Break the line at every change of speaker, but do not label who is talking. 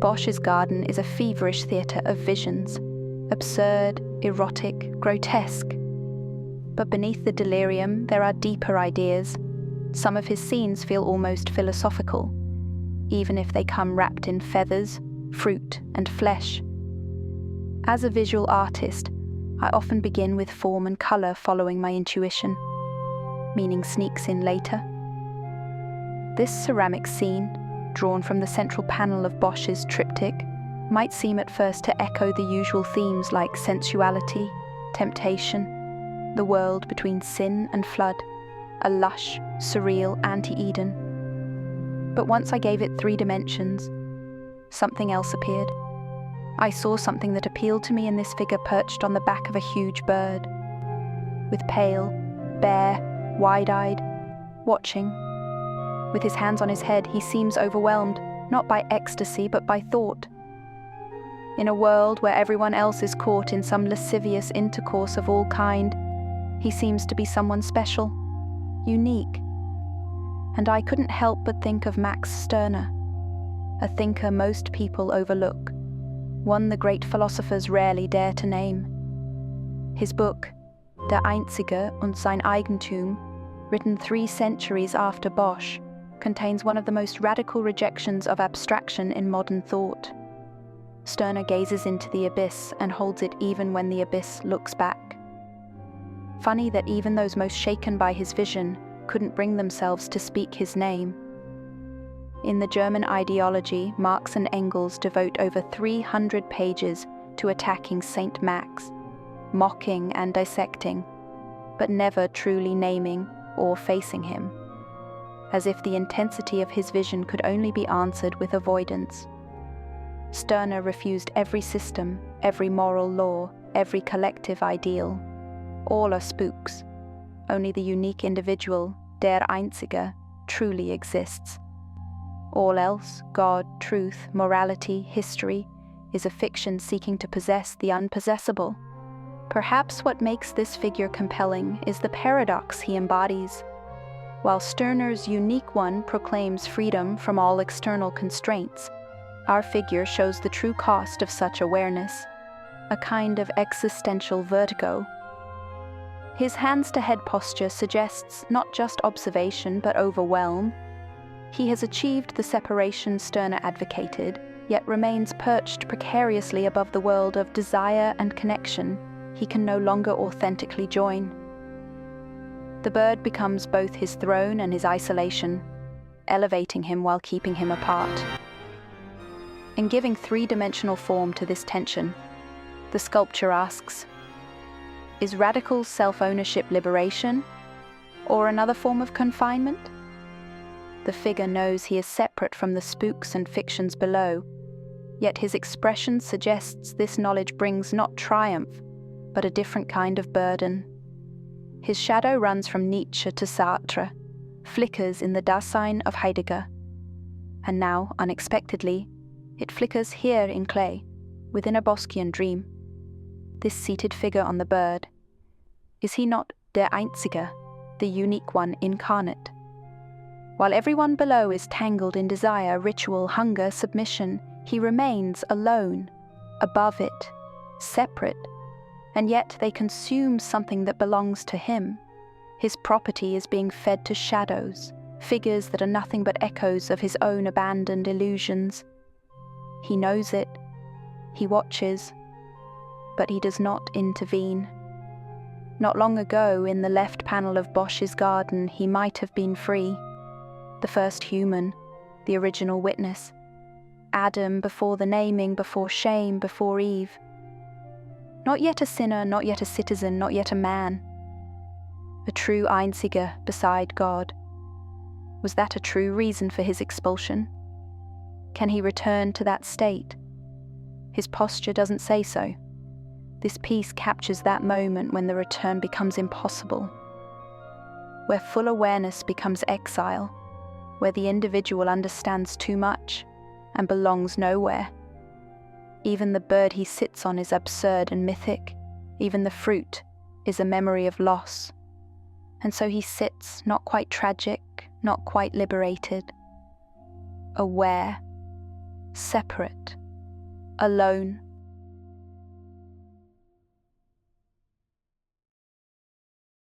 Bosch's garden is a feverish theatre of visions, absurd, erotic, grotesque. But beneath the delirium there are deeper ideas. Some of his scenes feel almost philosophical, even if they come wrapped in feathers, fruit, and flesh. As a visual artist, I often begin with form and colour following my intuition. Meaning sneaks in later. This ceramic scene, drawn from the central panel of Bosch's triptych, might seem at first to echo the usual themes like sensuality, temptation, the world between sin and flood, a lush, surreal anti-Eden. But once I gave it 3 dimensions, something else appeared. I saw something that appealed to me in this figure perched on the back of a huge bird, with pale, bare, wide-eyed, watching. With his hands on his head, he seems overwhelmed, not by ecstasy, but by thought. In a world where everyone else is caught in some lascivious intercourse of all kind, he seems to be someone special, unique. And I couldn't help but think of Max Stirner, a thinker most people overlook, one the great philosophers rarely dare to name. His book, Der Einzige und sein Eigentum, written 3 centuries after Bosch, contains one of the most radical rejections of abstraction in modern thought. Stirner gazes into the abyss and holds it even when the abyss looks back. Funny that even those most shaken by his vision couldn't bring themselves to speak his name. In the German ideology, Marx and Engels devote over 300 pages to attacking Saint Max, mocking and dissecting, but never truly naming or facing him, as if the intensity of his vision could only be answered with avoidance. Stirner refused every system, every moral law, every collective ideal. All are spooks. Only the unique individual, der Einzige, truly exists. All else, God, truth, morality, history, is a fiction seeking to possess the unpossessable. Perhaps what makes this figure compelling is the paradox he embodies. While Stirner's unique one proclaims freedom from all external constraints, our figure shows the true cost of such awareness, a kind of existential vertigo. His hands-to-head posture suggests not just observation but overwhelm. He has achieved the separation Stirner advocated, yet remains perched precariously above the world of desire and connection he can no longer authentically join. The bird becomes both his throne and his isolation, elevating him while keeping him apart. In giving 3-dimensional form to this tension, the sculpture asks, is radical self-ownership liberation, or another form of confinement? The figure knows he is separate from the spooks and fictions below, yet his expression suggests this knowledge brings not triumph, but a different kind of burden. His shadow runs from Nietzsche to Sartre, flickers in the Dasein of Heidegger, and now, unexpectedly, it flickers here in clay, within a Boskian dream. This seated figure on the bird, is he not der Einzige, the unique one incarnate? While everyone below is tangled in desire, ritual, hunger, submission, he remains alone, above it, separate, and yet they consume something that belongs to him. His property is being fed to shadows, figures that are nothing but echoes of his own abandoned illusions. He knows it, he watches, but he does not intervene. Not long ago, in the left panel of Bosch's garden, he might have been free. The first human, the original witness. Adam before the naming, before shame, before Eve. Not yet a sinner, not yet a citizen, not yet a man. A true Einzige beside God. Was that a true reason for his expulsion? Can he return to that state? His posture doesn't say so. This piece captures that moment when the return becomes impossible, where full awareness becomes exile, where the individual understands too much and belongs nowhere. Even the bird he sits on is absurd and mythic. Even the fruit is a memory of loss. And so he sits, not quite tragic, not quite liberated, aware, separate, alone.